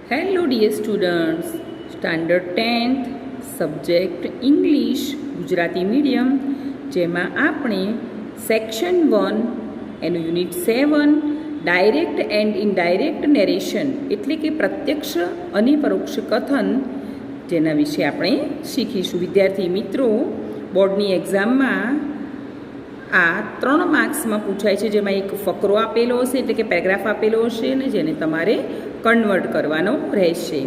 Hello dear students, standard 10th subject English Gujarati medium, જેમાં આપણે section 1 એનું unit 7 direct and indirect narration એટલે કે પ્રત્યક્ષ અને પરોક્ષ કથન, જેના વિશે આપણે શીખીશું. વિદ્યાર્થી મિત્રો, બોર્ડની એક્ઝામમાં આ 3 માર્ક્સમાં પૂછાય છે, જેમાં એક ફકરો આપેલો હશે એટલે કે પેરેગ્રાફ આપેલો હશે અને જેને તમારે કન્વર્ટ કરવાનો રહેશે.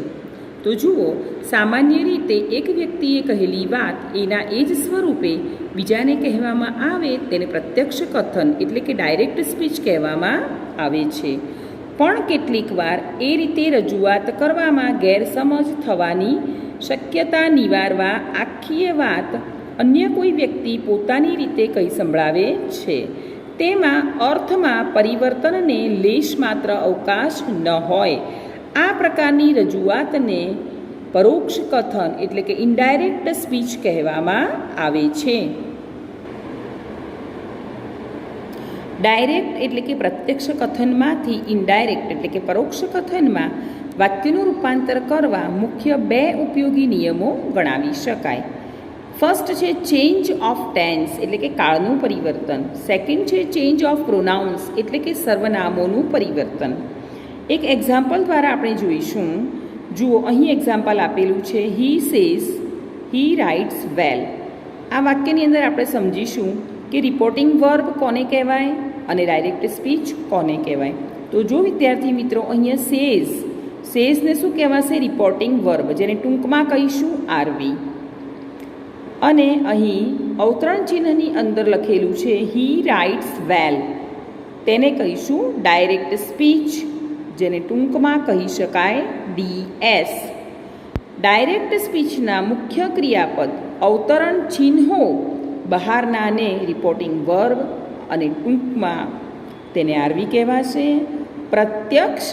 તો જુઓ, સામાન્ય રીતે એક વ્યક્તિએ કહેલી વાત એના એ જ સ્વરૂપે બીજાને કહેવામાં આવે તેને પ્રત્યક્ષ કથન એટલે કે ડાયરેક્ટ સ્પીચ કહેવામાં આવે છે. પણ કેટલીક વાર એ રીતે રજૂઆત કરવામાં ગેરસમજ થવાની શક્યતા નિવારવા આખી વાત અન્ય કોઈ વ્યક્તિ પોતાની રીતે કહી સંભળાવે છે. તેમાં અર્થમાં પરિવર્તનને લેશ માત્ર અવકાશ ન હોય. આ પ્રકારની રજૂઆતને પરોક્ષ કથન એટલે કે ઇનડાયરેક્ટ સ્પીચ કહેવામાં આવે છે. ડાયરેક્ટ એટલે કે પ્રત્યક્ષ કથનમાંથી ઇનડાયરેક્ટ એટલે કે પરોક્ષ કથનમાં વાક્યનું રૂપાંતર કરવા મુખ્ય 2 ઉપયોગી નિયમો ગણાવી શકાય. ફર્સ્ટ છે ચેન્જ ઓફ ટેન્સ એટલે કે કાળનું પરિવર્તન. સેકન્ડ છે ચેન્જ ઓફ પ્રોનાઉન્સ એટલે કે સર્વનામોનું પરિવર્તન. એક એક્ઝામ્પલ દ્વારા આપણે જોઈશું. જુઓ, અહીં એક્ઝામ્પલ આપેલું છે, હી સેઝ હી રાઇટ્સ વેલ. આ વાક્યની અંદર આપણે સમજીશું કે રિપોર્ટિંગ વર્બ કોને કહેવાય અને ડાયરેક્ટ સ્પીચ કોને કહેવાય. તો જો વિદ્યાર્થી મિત્રો, અહીંયા સેઝને શું કહેવાશે? રિપોર્ટિંગ વર્બ, જેને ટૂંકમાં કહીશું આરવી. અને અહીં અવતરણ ચિહ્નની અંદર લખેલું છે હી રાઇટ્સ વેલ, તેને કહીશું ડાયરેક્ટ સ્પીચ, જેને ટૂંકમાં કહી શકાય ડીએસ. ડાયરેક્ટ સ્પીચના મુખ્ય ક્રિયાપદ અવતરણ ચિહ્નો બહારનાને રિપોર્ટિંગ વર્બ અને ટૂંકમાં તેને આરવી કહેવાશે. પ્રત્યક્ષ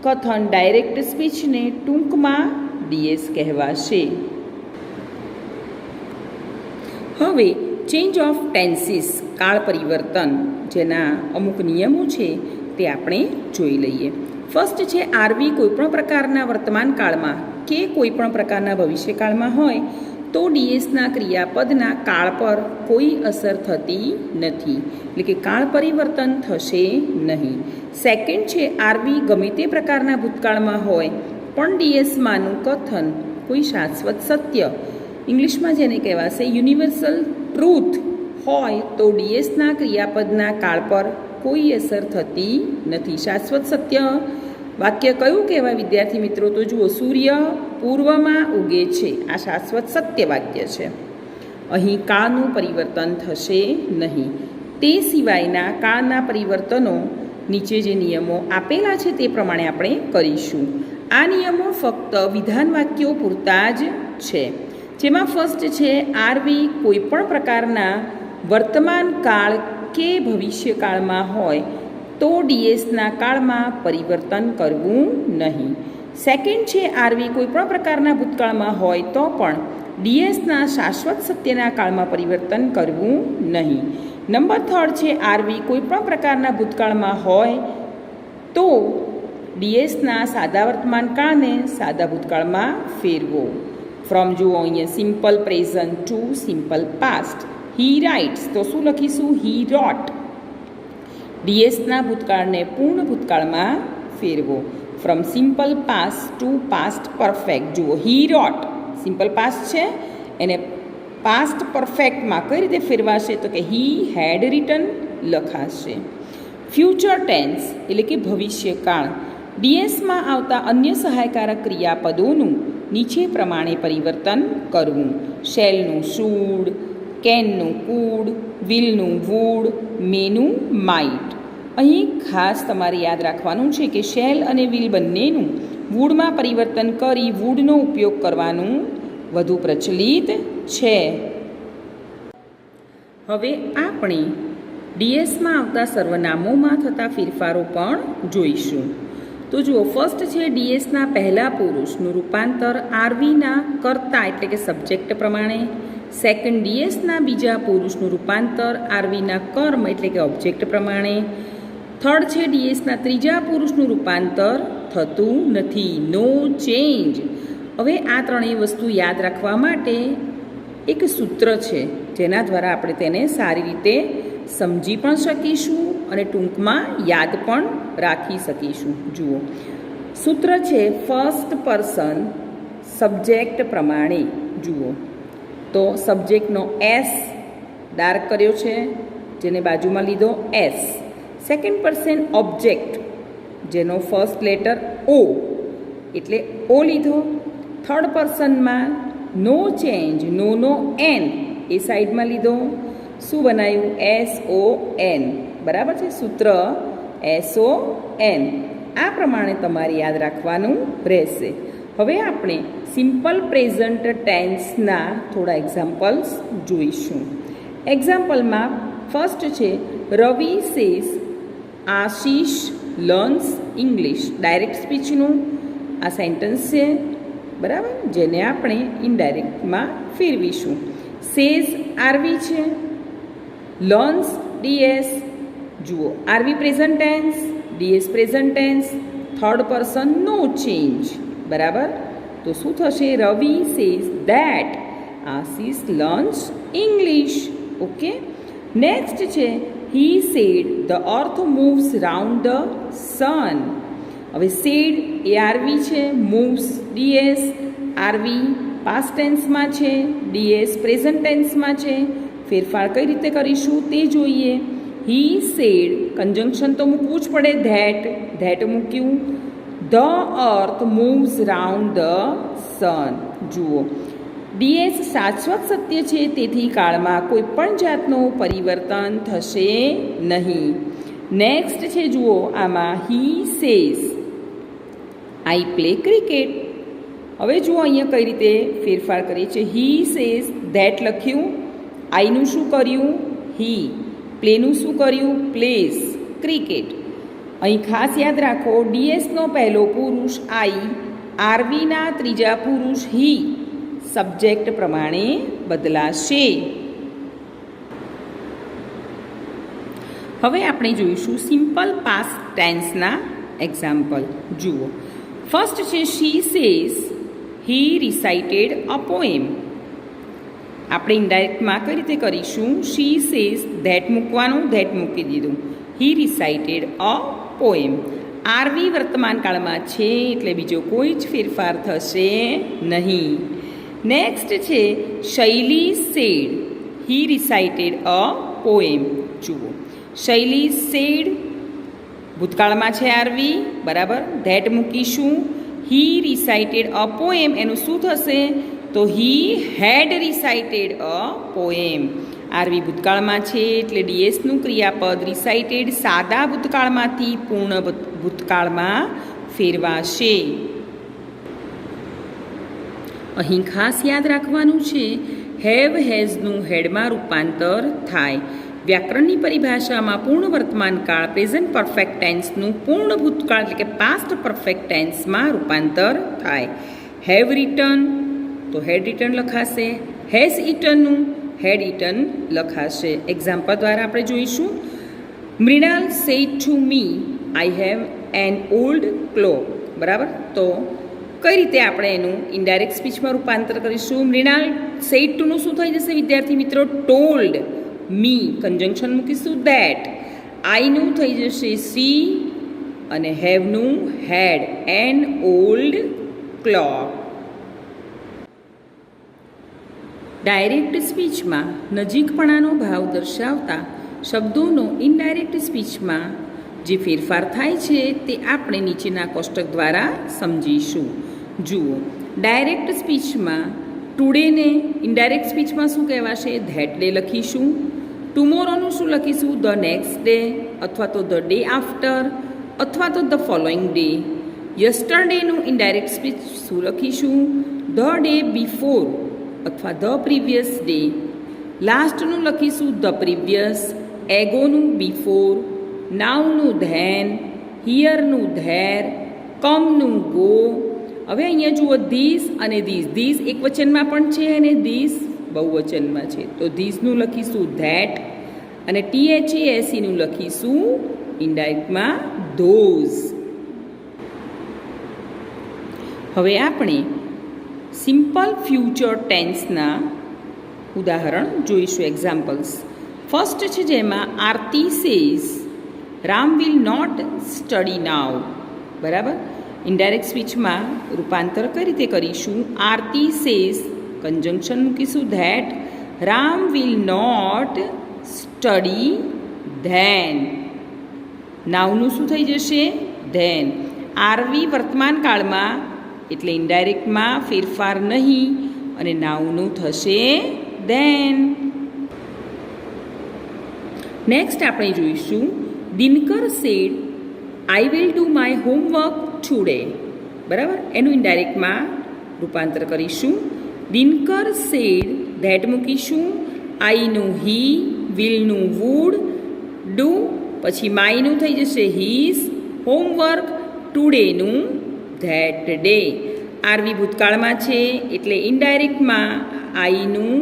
કથન ડાયરેક્ટ સ્પીચને ટૂંકમાં ડીએસ કહેવાશે. હવે ચેન્જ ઓફ ટેન્સીસ, કાળ પરિવર્તન, જેના અમુક નિયમો છે તે આપણે જોઈ લઈએ. ફર્સ્ટ છે આરવી કોઈપણ પ્રકારના વર્તમાન કાળમાં કે કોઈપણ પ્રકારના ભવિષ્યકાળમાં હોય તો ડીએસના ક્રિયાપદના કાળ પર કોઈ અસર થતી નથી, એટલે કે કાળ પરિવર્તન થશે નહીં. સેકન્ડ છે આરવી ગમે તે પ્રકારના ભૂતકાળમાં હોય પણ ડીએસમાંનું કથન કોઈ શાશ્વત સત્ય, ઇંગ્લિશમાં જેને કહેવાશે યુનિવર્સલ ટ્રુથ હોય તો ડીએસના ક્રિયાપદના કાળ પર કોઈ અસર થતી નથી. શાશ્વત સત્ય વાક્ય કયું કહેવાય વિદ્યાર્થી મિત્રો? તો જુઓ, સૂર્ય પૂર્વમાં ઉગે છે, આ શાશ્વત સત્ય વાક્ય છે. અહીં કાળનું પરિવર્તન થશે નહીં. તે સિવાયના કાળના પરિવર્તનો નીચે જે નિયમો આપેલા છે તે પ્રમાણે આપણે કરીશું. આ નિયમો ફક્ત વિધાન વાક્યો પૂરતા જ છે, જેમાં ફર્સ્ટ છે આરવી કોઈપણ પ્રકારના વર્તમાન કાળ કે ભવિષ્યકાળમાં હોય તો ડીએસના કાળમાં પરિવર્તન કરવું નહીં. સેકન્ડ છે આરવી કોઈપણ પ્રકારના ભૂતકાળમાં હોય તો પણ ડીએસના શાશ્વત સત્યના કાળમાં પરિવર્તન કરવું નહીં. નંબર 3 છે આરવી કોઈપણ પ્રકારના ભૂતકાળમાં હોય તો ડીએસના સાદા વર્તમાન કાળને સાદા ભૂતકાળમાં ફેરવો. ફ્રોમ જુઓ, અહીંયા simple present to simple past. He writes તો શું લખીશું? હી રોટ. ડીએસના ભૂતકાળને પૂર્ણ ભૂતકાળમાં ફેરવો. From simple past to past perfect. જુઓ, હી રોટ સિમ્પલ પાસ્ટ છે, એને પાસ્ટ પરફેક્ટમાં કઈ રીતે ફેરવાશે? તો કે હી હેડ રિટન લખાશે. ફ્યુચર ટેન્સ એટલે કે ભવિષ્યકાળ. ડીએસમાં આવતા અન્ય સહાયકારક ક્રિયાપદોનું નીચે પ્રમાણે પરિવર્તન કરવું. શેલનું શુડ, કેનનું કુડ, વિલનું વુડ, મેનું માઇટ. અહીં ખાસ તમારે યાદ રાખવાનું છે કે શેલ અને વિલ બંનેનું વુડમાં પરિવર્તન કરી વુડનો ઉપયોગ કરવાનું વધુ પ્રચલિત છે. હવે આપણે ડીએસમાં આવતા સર્વનામોમાં થતા ફેરફારો પણ જોઈશું. તો જુઓ, ફર્સ્ટ છે ડીએસના પહેલા પુરુષનું રૂપાંતર આરવીના કર્તા એટલે કે સબ્જેક્ટ પ્રમાણે. સેકન્ડ, ડીએસના બીજા પુરુષનું રૂપાંતર આરવીના કર્મ એટલે કે ઓબ્જેક્ટ પ્રમાણે. થર્ડ છે ડીએસના ત્રીજા પુરુષનું રૂપાંતર થતું નથી. નો ચેન્જ. હવે આ ત્રણેય વસ્તુ યાદ રાખવા માટે એક સૂત્ર છે જેના દ્વારા આપણે તેને સારી રીતે સમજી પણ શકીશું અને ટૂંકમાં યાદ પણ રાખી શકીશું. જુઓ, સૂત્ર છે ફર્સ્ટ પર્સન સબ્જેક્ટ પ્રમાણે. જુઓ તો સબ્જેક્ટનો એસ ડાર્ક કર્યો છે, જેને બાજુમાં લીધો એસ. સેકન્ડ પર્સન ઓબ્જેક્ટ, જેનો ફર્સ્ટ લેટર ઓ એટલે ઓ લીધો. થર્ડ પર્સનમાં નો ચેન્જ, નો એન એ સાઈડમાં લીધો. શું બનાવ્યું? S O N. બરાબર છે? સૂત્ર એસ ઓ એન. આ પ્રમાણે તમારે યાદ રાખવાનું રહેશે. હવે આપણે સિમ્પલ પ્રેઝન્ટ ટેન્સના થોડા એક્ઝામ્પલ્સ જોઈશું. એક્ઝામ્પલમાં ફર્સ્ટ છે Ravi says Ashish learns English. Direct સ્પીચનું આ સેન્ટન્સ છે, બરાબર, જેને આપણે ઇનડાયરેક્ટમાં ફેરવીશું. સેઝ આરવી છે, લર્ન્સ ડીએસ. જુઓ, RV present tense, DS present tense, third person no change. બરાબર, તો શું થશે? Ravi says that Ashish learns English. Okay. Next છે he said the earth moves round the sun. હવે સેડ એ આરવી છે, મૂવ્સ ડીએસ. આરવી પાસ્ટ ટેન્સમાં છે, ડીએસ પ્રેઝન્ટ ટેન્સમાં છે. ફેરફાર કઈ રીતે કરીશું તે જોઈએ. હી સેડ, કન્જંક્શન તો મૂકવું જ પડે. ધેટ મૂક્યું. The earth moves round the સન. જુઓ, ડીએસ શાશ્વત સત્ય છે, તેથી કાળમાં કોઈ પણ જાતનું પરિવર્તન થશે નહીં. નેક્સ્ટ છે, જુઓ આમાં he says I play cricket. હવે જુઓ અહીંયા કઈ રીતે ફેરફાર કરીએ છીએ. હી સેઝ ધેટ લખ્યું, આઈનું શું કર્યું? હી. પ્લેનું શું કર્યું? Place cricket. અહીં ખાસ યાદ રાખો, ડીએસનો પહેલો પુરુષ આઈ, આરવીના ત્રીજા પુરુષ હી સબ્જેક્ટ પ્રમાણે બદલાશે. હવે આપણે જોઈશું સિમ્પલ પાસ્ટ ટેન્સના એક્ઝામ્પલ. જુઓ, ફર્સ્ટ છે શી સેઝ હી રિસાઇટેડ અ પોએમ. આપણે ઇનડાયરેક્ટમાં કઈ રીતે કરીશું? શી સેઝ ધેટ મૂકવાનું, ધેટ મૂકી દીધું. હી રિસાઇટેડ અ પોએમ. આરવી વર્તમાન કાળમાં છે એટલે બીજો કોઈ જ ફેરફાર થશે નહીં. નેક્સ્ટ છે શૈલી સેડ હી રિસાઇટેડ અ પોએમ. જુઓ, શૈલી સેડ ભૂતકાળમાં છે આરવી, બરાબર, ધેટ મૂકીશું. હી રિસાઇટેડ અ પોએમ એનું શું થશે? તો હી હેડ રિસાઇટેડ અ પોએમ. આરવી ભૂતકાળમાં છે એટલે ડીએસનું ક્રિયાપદ રિસાઇટેડ સાદા ભૂતકાળમાંથી પૂર્ણ ભૂતકાળમાં ફેરવાશે. અહીં ખાસ યાદ રાખવાનું છે, હેવ હેઝનું હેડમાં રૂપાંતર થાય. વ્યાકરણની પરિભાષામાં પૂર્ણ વર્તમાન કાળ પ્રેઝન્ટ પરફેક્ટ ટેન્સનું પૂર્ણ ભૂતકાળ એટલે કે પાસ્ટ પરફેક્ટ ટેન્સમાં રૂપાંતર થાય. હેવ રિટર્ન તો હેડ રિટર્ન લખાશે. હેઝ ઇટનનું હેડ ઇટન લખાશે. એક્ઝામ્પલ દ્વારા આપણે જોઈશું. Mrunal sad to me I have an old clock. બરાબર, તો કઈ રીતે આપણે એનું ઇનડાયરેક્ટ સ્પીચમાં રૂપાંતર કરીશું? મૃણાલ સેડ ટુનું શું થઈ જશે વિદ્યાર્થી મિત્રો? ટોલ્ડ મી. કન્જંક્શન મૂકીશું ધેટ. આઈનું થઈ જશે સી અને હેવનું had. An old clock. Direct સ્પીચમાં નજીકપણાનો ભાવ દર્શાવતા શબ્દોનો ઇનડાયરેક્ટ સ્પીચમાં જે ફેરફાર થાય છે તે આપણે નીચેના કોષ્ટક દ્વારા સમજીશું. જુઓ, ડાયરેક્ટ સ્પીચમાં ટુડેને ઇનડાયરેક્ટ સ્પીચમાં શું કહેવાશે? ધેટ ડે લખીશું. ટુમોરોનું શું લખીશું? ધ નેક્સ્ટ ડે અથવા તો ધ ડે આફ્ટર અથવા તો ધ ફોલોઈંગ ડે. યસ્ટરડેનું ઇનડાયરેક્ટ સ્પીચ શું લખીશું? ધ ડે બિફોર અથવા ધ પ્રીવિયસ ડે. લાસ્ટનું લખીશું ધ પ્રીવિયસ. એગોનું બિફોર. નાવનું ધેન. હિયરનું ધેર. કમનું ગો. હવે અહીંયા જુઓ, ધીસ અને ધીસ. ધીસ એક વચનમાં પણ છે અને ધીસ બહુવચનમાં છે. તો ધીસનું લખીશું ધેટ અને THASEનું લખીશું ઇનડાયરેક્ટમાં ધોઝ. હવે આપણે સિમ્પલ ફ્યુચર ટેન્સના ઉદાહરણ જોઈશું, એક્ઝામ્પલ્સ. ફર્સ્ટ છે જેમાં Aarti says Ram will not study now. બરાબર. ઇનડાયરેક્ટ સ્પીચમાં રૂપાંતર કઈ રીતે કરીશું? આરતી સેઝ, કન્જંક્શન મૂકીશું that, Ram will not study then. નાવનું શું થઈ જશે? ધેન. આરવી વર્તમાન કાળમાં એટલે ઇનડાયરેક્ટમાં ફેરફાર નહીં અને નાવનું થશે ધેન. નેક્સ્ટ આપણે જોઈશું Dinkar said I will do my homework today. બરાબર. એનું ઇનડાયરેક્ટમાં રૂપાંતર કરીશું. દિનકર સેડ ધેટ મૂકીશું, આઈનું હી, વિલનું વુડ, ડુ પછી માયનું થઈ જશે હીઝ, હોમવર્ક ટુડેનું ધેટ ડે. આરવી ભૂતકાળમાં છે એટલે ઇનડાયરેક્ટમાં આઈનું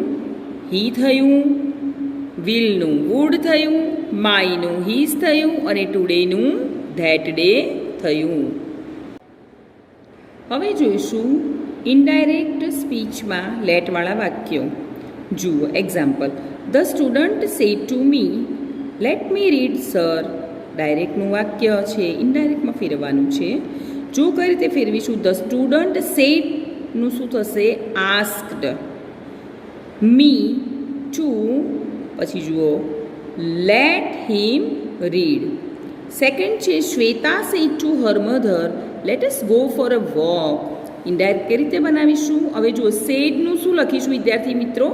હી થયું, વિલનું વુડ થયું, માયનું હીઝ થયું અને ટુડેનું ધેટ ડે થયું. હવે જોઈશું ઇનડાયરેક્ટ સ્પીચમાં લેટવાળા વાક્યો. જુઓ example. The student said to me let me read sir. ડાયરેક્ટનું વાક્ય છે, ઇનડાયરેક્ટમાં ફેરવવાનું છે. જો કઈ રીતે ફેરવીશું? ધ સ્ટુડન્ટ સેડનું શું થશે? આસ્ક્ડ. મી ટુ પછી જુઓ લેટ હિમ રીડ. સેકન્ડ છે Shweta said to her mother let us go for a walk. Indirect કઈ રીતે બનાવીશું? હવે જુઓ સેડનું શું લખીશું વિદ્યાર્થી મિત્રો?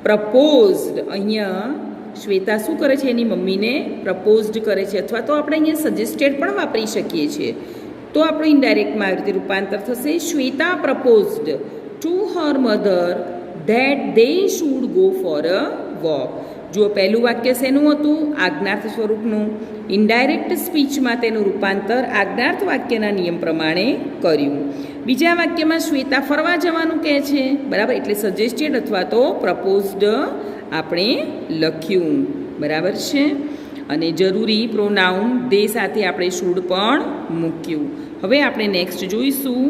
પ્રપોઝડ. અહીંયા શ્વેતા શું કરે છે? એની મમ્મીને પ્રપોઝડ કરે છે, અથવા તો આપણે અહીંયા સજેસ્ટેડ પણ વાપરી શકીએ છીએ. તો આપણું ઇનડાયરેક્ટમાં આવી રીતે રૂપાંતર થશે. Shweta proposed to her mother that they should go for a walk. જુઓ પહેલું વાક્ય શેનું હતું? આજ્ઞાર્થ સ્વરૂપનું. ઇનડાયરેક્ટ સ્પીચમાં તેનું રૂપાંતર આજ્ઞાર્થ વાક્યના નિયમ પ્રમાણે કર્યું. બીજા વાક્યમાં શ્વેતા ફરવા જવાનું કહે છે. બરાબર. એટલે સજેસ્ટેડ અથવા તો પ્રપોઝડ આપણે લખ્યું. બરાબર છે. અને જરૂરી પ્રોનાઉન દે સાથે આપણે શુડ પણ મૂક્યું. હવે આપણે નેક્સ્ટ જોઈશું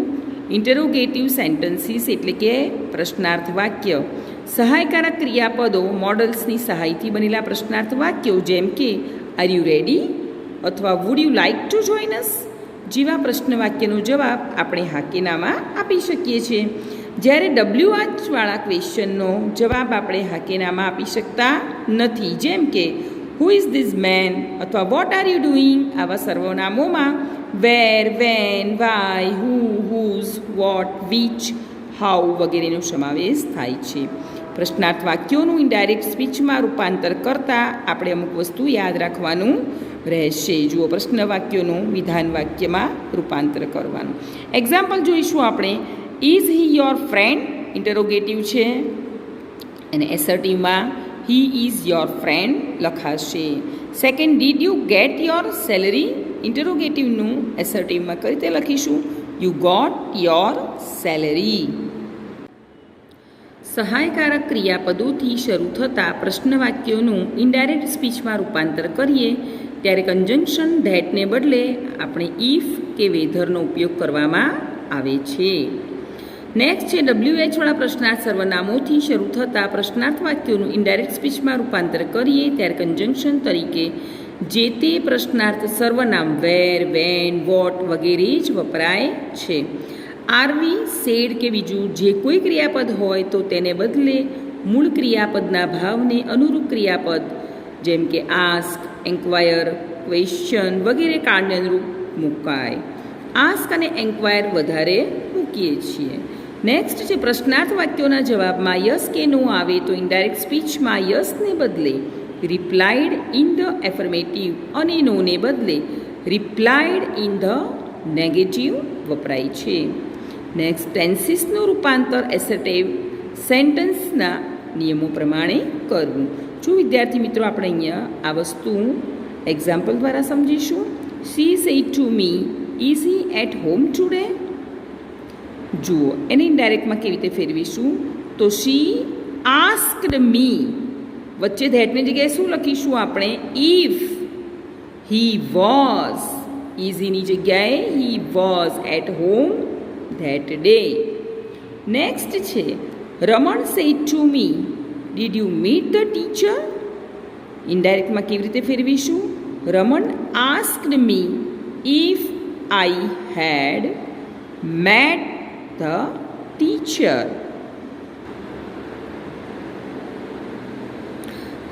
ઇન્ટરોગેટિવ સેન્ટન્સીસ એટલે કે પ્રશ્નાર્થ વાક્ય. સહાયકારક ક્રિયાપદો મોડલ્સની સહાયથી બનેલા પ્રશ્નાર્થ વાક્યો જેમ કે આર યુ રેડી અથવા would you like to join અસ જેવા પ્રશ્ન વાક્યનો જવાબ આપણે હા કે નામાં આપી શકીએ છીએ. જ્યારે WH વાળા ક્વેશ્ચનનો જવાબ આપણે હા કે નામાં આપી શકતા નથી. જેમ કે હુ ઇઝ ધીસ મેન અથવા વોટ આર યુ ડુઈંગ. આવા સર્વનામોમાં where, when, why, who, whose, what, which, how વગેરેનો સમાવેશ થાય છે. પ્રશ્નાર્થ વાક્યોનું ઇનડાયરેક્ટ સ્પીચમાં રૂપાંતર કરતાં આપણે અમુક વસ્તુ યાદ રાખવાનું રહેશે. જુઓ પ્રશ્ન વાક્યોનું વિધાન વાક્યમાં રૂપાંતર કરવાનું. એક્ઝામ્પલ જોઈશું આપણે. Is he your friend? Interrogative છે અને એસર્ટિવમાં હી ઇઝ યોર ફ્રેન્ડ લખાશે. Second, did you get your salary? ઇન્ટરોગેટિવનું એસર્ટિવમાં કઈ રીતે લખીશું? You got your salary. સહાયકારક ક્રિયાપદોથી શરૂ થતા પ્રશ્ન વાક્યોનું ઇનડાયરેક્ટ સ્પીચમાં રૂપાંતર કરીએ ત્યારે કન્જંક્શન ધેટને બદલે આપણે ઇફ કે વેધરનો ઉપયોગ કરવામાં આવે છે. નેક્સ્ટ છે WH વાળા પ્રશ્નાર્થ સર્વનામોથી શરૂ થતા પ્રશ્નાર્થ વાક્યોનું ઇનડાયરેક્ટ સ્પીચમાં રૂપાંતર કરીએ ત્યારે કન્જંક્શન તરીકે જે તે પ્રશ્નાર્થ સર્વનામ વેર, વેન, વોટ વગેરે જ વપરાય છે. આરવી, સેડ કે બીજું જે કોઈ ક્રિયાપદ હોય તો તેને બદલે મૂળ ક્રિયાપદના ભાવને અનુરૂપ ક્રિયાપદ જેમ કે આસ્ક, એન્ક્વાયર, ક્વેશ્ચન વગેરે કાળને અનુરૂપ મુકાય. આસ્ક અને એન્ક્વાયર વધારે મૂકીએ છીએ. નેક્સ્ટ છે પ્રશ્નાર્થ વાક્યોના જવાબમાં યસ કે નો આવે તો ઇનડાયરેક્ટ સ્પીચમાં યસને બદલે રિપ્લાઇડ ઇન ધ એફર્મેટિવ અને નોને બદલે રિપ્લાઇડ ઇન ધ નેગેટિવ વપરાય છે. નેક્સ્ટ ટેન્સીસનું રૂપાંતર એસર્ટિવ સેન્ટન્સના નિયમો પ્રમાણે કરવું. જો વિદ્યાર્થી મિત્રો આપણે અહીંયા આ વસ્તુ એક્ઝામ્પલ દ્વારા સમજીશું. She said to me is he at home today? જુઓ એને ઇનડાયરેક્ટમાં કેવી રીતે ફેરવીશું? તો શી આસ્ક્ડ મી વચ્ચે ધેટની જગ્યાએ શું લખીશું આપણે? If he was. ઇઝીની જગ્યાએ he was at home that day. Next છે Raman said to me, did you meet the teacher? ઇનડાયરેક્ટમાં કેવી રીતે ફેરવીશું? Raman asked me if I had met the teacher.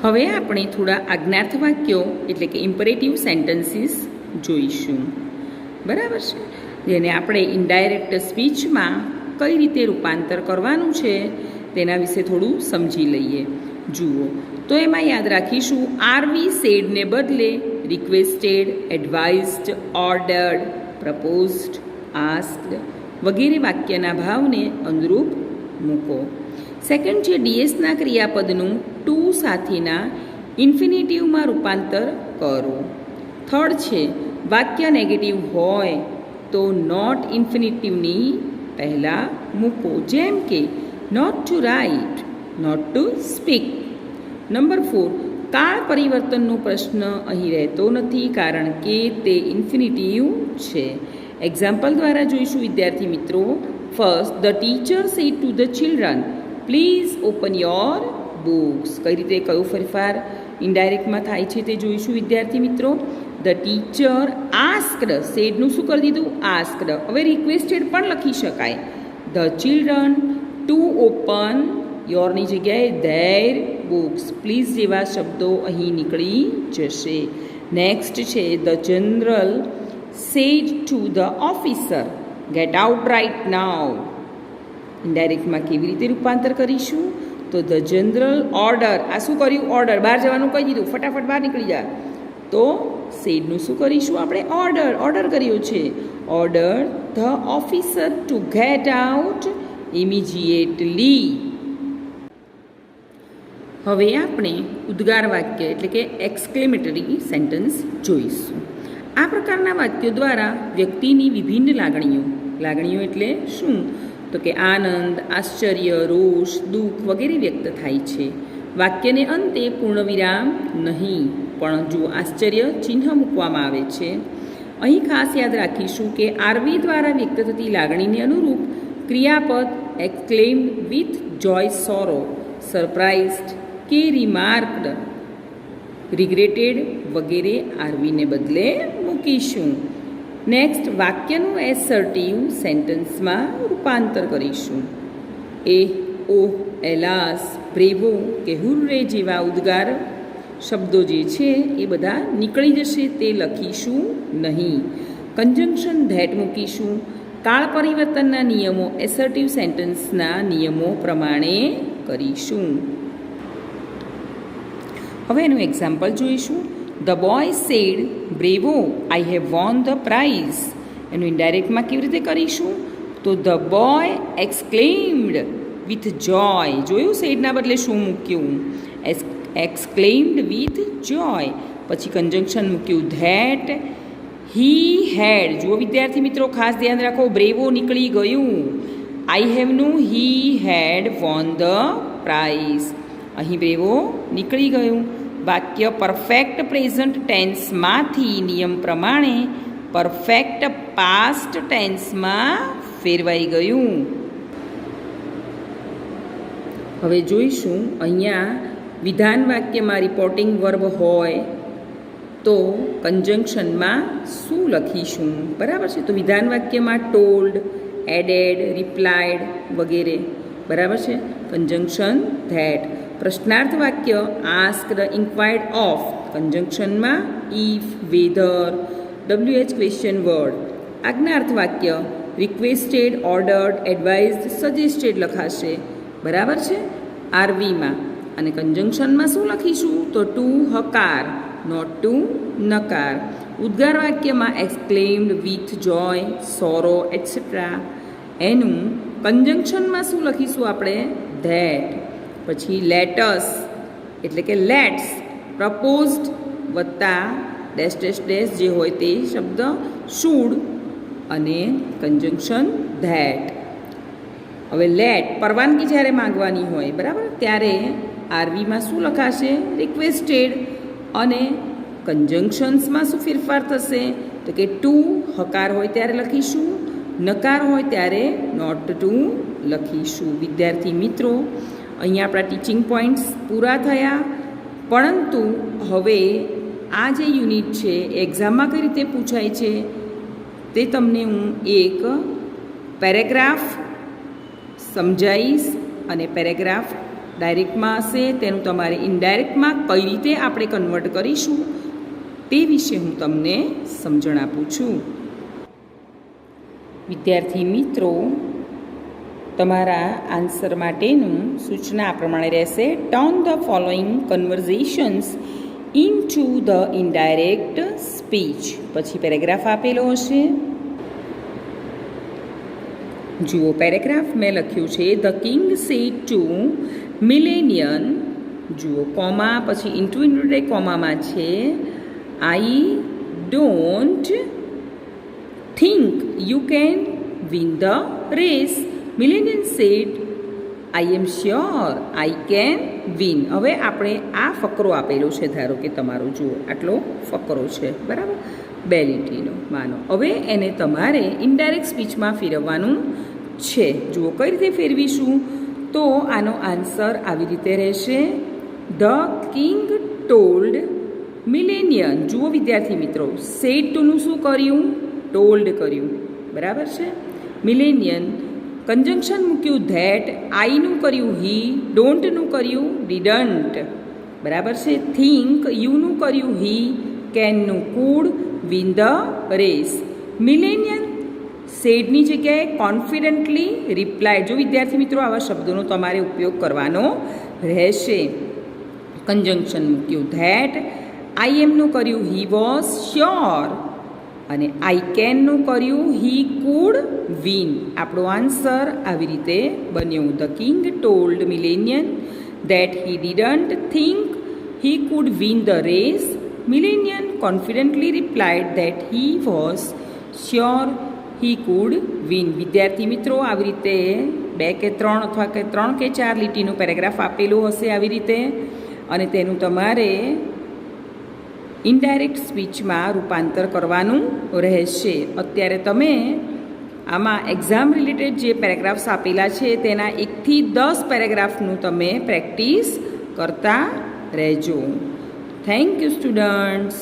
હવે આપણે થોડા આજ્ઞાર્થ વાક્યો એટલે કે ઇમ્પરેટિવ સેન્ટેન્સીસ જોઈશું. બરાબર છે, જેને આપણે ઇનડાયરેક્ટ સ્પીચમાં કઈ રીતે રૂપાંતર કરવાનું છે તેના વિશે થોડું સમજી લઈએ. જુઓ, તો એમાં યાદ રાખીશું આરવી સેડને બદલે requested, advised, ordered, proposed, asked વગેરે વાક્યના ભાવને અનુરૂપ મૂકો. સેકન્ડ છે ડીએસના ક્રિયાપદનું ટુ સાથેના ઇન્ફિનિટિવમાં રૂપાંતર કરો. થર્ડ છે વાક્ય નેગેટિવ હોય તો નોટ ઇન્ફિનિટિવની પહેલાં મૂકો, જેમ કે not to write, not to speak. Number 4, કાળ પરિવર્તનનો પ્રશ્ન અહીં રહેતો નથી કારણ કે તે ઇન્ફિનિટિવ છે. એક્ઝામ્પલ દ્વારા જોઈશું વિદ્યાર્થી મિત્રો. First, the teacher sad to the children please open your books. કઈ રીતે કયો ફેરફાર ઇનડાયરેક્ટમાં થાય છે તે જોઈશું વિદ્યાર્થી મિત્રો. ધ ટીચર આસ્ક્ડ, સેડનું શું કરી દીધું? આસ્ક્ડ. હવે રિક્વેસ્ટેડ પણ લખી શકાય. ધ ચિલ્ડ્રન ટુ ઓપન યોરની જગ્યાએ ધેર બુક્સ, પ્લીઝ જેવા શબ્દો અહીં નીકળી જશે. નેક્સ્ટ છે the general said to the officer get out right now. ઇનડાયરેક્ટમાં કેવી રીતે રૂપાંતર કરીશું? તો ધ જનરલ ઓર્ડર, આ શું કર્યું? ઓર્ડર, બહાર જવાનું કહી દીધું, ફટાફટ બહાર નીકળી જા. તો સેડનું શું કરીશું આપણે? ઓર્ડર કર્યો છે. Order the officer two get out immediately. હવે આપણે ઉદ્ગાર વાક્ય એટલે કે એક્સક્લેમેટરી સેન્ટેન્સ જોઈશું. આ પ્રકારના વાક્યો દ્વારા વ્યક્તિની વિભિન્ન લાગણીઓ એટલે શું? તો કે આનંદ, આશ્ચર્ય, રોષ, દુઃખ વગેરે વ્યક્ત થાય છે. વાક્યને અંતે પૂર્ણવિરામ નહીં, પણ જો આશ્ચર્ય ચિહ્ન મૂકવામાં આવે છે. અહીં ખાસ યાદ રાખીશું કે આરવી દ્વારા વ્યક્ત થતી લાગણીને અનુરૂપ ક્રિયાપદ exclaimed with Joy, sorrow, surprised કે રિમાર્કડ, રિગ્રેટેડ વગેરે આરવીને બદલે મૂકીશું. નેક્સ્ટ, વાક્યનું એસર્ટિવ સેન્ટેન્સમાં રૂપાંતર કરીશું. ઓહ, એલાસ, બ્રેવો કે હુર્રે જેવા ઉદ્ગાર શબ્દો જે છે એ બધા નીકળી જશે, તે લખીશું નહીં. કન્જંક્શન ધેટ મૂકીશું. કાળ પરિવર્તનના નિયમો એસર્ટિવ સેન્ટેન્સના નિયમો પ્રમાણે કરીશું. હવે એનું એક્ઝામ્પલ જોઈશું. The boy said bravo I have won the prize. એનું ઇનડાયરેક્ટમાં કેવી રીતે કરીશું? તો the boy exclaimed with joy. જોયું, સેડના બદલે શું મૂક્યું? Exclaimed with joy. પછી કન્જંક્શન મૂક્યું ધેટ હી હેડ. જુઓ વિદ્યાર્થી મિત્રો, ખાસ ધ્યાન રાખો, બ્રેવો નીકળી ગયું. આઈ હેવનું હી હેડ વોન ધ પ્રાઇઝ. અહીં બ્રેવો નીકળી ગયું. વાક્ય પરફેક્ટ પ્રેઝન્ટ ટેન્સમાંથી નિયમ પ્રમાણે પરફેક્ટ પાસ્ટ ટેન્સમાં ફેરવાઈ ગયું. હવે જોઈશું અહીંયા વિધાન વાક્યમાં રિપોર્ટિંગ વર્બ હોય તો કન્જંક્શનમાં શું લખીશું? બરાબર છે, તો વિધાન વાક્યમાં ટોલ્ડ, એડેડ, રિપ્લાયડ વગેરે. બરાબર છે. Conjunction that. પ્રશ્નાર્થ વાક્ય આસ્ક્ડ, ઇન્ક્વાયર્ડ ઓફ. કન્જંક્શનમાં if, whether, WH question word. આજ્ઞાર્થ વાક્ય રિક્વેસ્ટેડ, ઓર્ડર્ડ, એડવાઇઝડ, સજેસ્ટેડ લખાશે. બરાબર છે, આરવીમાં. અને કન્જંક્શનમાં શું લખીશું? તો ટુ હકાર, નોટ ટુ નકાર. ઉદ્ગાર વાક્યમાં exclaimed with Joy, sorrow etcetera. એનું કન્જંક્શનમાં શું લખીશું આપણે? ધેટ. પછી લેટસ એટલે કે લેટ્સ, પ્રપોઝડ વત્તા ડેશ ડેશ ડેશ જે હોય તે શબ્દ શુડ અને કન્જંક્શન ધેટ. હવે લેટ, પરવાનગી જ્યારે માંગવાની હોય, બરાબર, ત્યારે આરવીમાં શું લખાશે? રિક્વેસ્ટેડ. અને કન્જંક્શન્સમાં શું ફેરફાર થશે? તો કે ટુ હકાર હોય ત્યારે લખીશું નકાર હોય ત્યારે નોટ ટુ લખીશું. વિદ્યાર્થી મિત્રો, અહીંયા આપણા ટીચિંગ પોઈન્ટ્સ પૂરા થયા, પરંતુ હવે આ જે યુનિટ છે એક્ઝામમાં કઈ રીતે પૂછાય છે તે તમને હું એક પેરેગ્રાફ સમજાવીશ, અને પેરેગ્રાફ ડાયરેક્ટમાં હશે તેનું તમારે ઇનડાયરેક્ટમાં કઈ રીતે આપણે કન્વર્ટ કરીશું તે વિશે હું તમને સમજણ આપું છું. વિદ્યાર્થી મિત્રો, તમારા આન્સર માટેનું સૂચના આ પ્રમાણે રહેશે. Turn the following conversations into the indirect speech. પછી પેરેગ્રાફ આપેલો હશે. જુઓ, પેરેગ્રાફ મેં લખ્યું છે, the king said to Milenian. જુઓ, કોમા પછી ઇન્ટુ કોમામાં છે, I don't think you can win the race. Milenian said, I am sure I can win. હવે આપણે આ ફકરો આપેલો છે, ધારો કે તમારો જુઓ આટલો ફકરો છે, બરાબર, બે લીટીનો માનો. હવે એને તમારે ઇનડાયરેક્ટ સ્પીચમાં ફેરવવાનું છે. જુઓ કઈ રીતે ફેરવીશું, તો આનો આન્સર આવી રીતે રહેશે, ધ કિંગ ટોલ્ડ મિલેનિયન. જુઓ વિદ્યાર્થી મિત્રો, સેડ ટુનું શું કર્યું, ટોલ્ડ કર્યું, બરાબર છે. મિલેનિયન કન્જંક્શન મૂક્યું ધેટ, આઈનું કર્યું હી, ડોન્ટનું કર્યું ડીડન્ટ, બરાબર છે. થિંક યુનું કર્યું હી, કેનનું કુડ, વિન ધ રેસ. મિલેનિયન સેડની જગ્યાએ કોન્ફિડન્ટલી રિપ્લાય. જો વિદ્યાર્થી મિત્રો, આવા શબ્દોનો તમારે ઉપયોગ કરવાનો રહેશે. કન્જંક્શન મૂક્યું ધેટ, આઈ એમનું કર્યું હી વોઝ શ્યોર, અને આઈ કેનનું કર્યું હી કુડ વિન. આપણો આન્સર આવી રીતે બન્યો, the king told Milenian that he didn't think he could win the race. Milenian confidently replied that he was sure he could win. વિદ્યાર્થી મિત્રો, આવી રીતે 2 કે 3 અથવા કે 3 કે 4 લીટીનું પેરેગ્રાફ આપેલું હશે આવી રીતે, અને તેનું તમારે ઇનડાયરેક્ટ સ્પીચમાં રૂપાંતર કરવાનું રહેશે. અત્યારે તમે આમાં એક્ઝામ રિલેટેડ જે પેરેગ્રાફ્સ આપેલા છે તેના 1 થી 10 પેરેગ્રાફનું તમે પ્રેક્ટિસ કરતા રહેજો. Thank you students.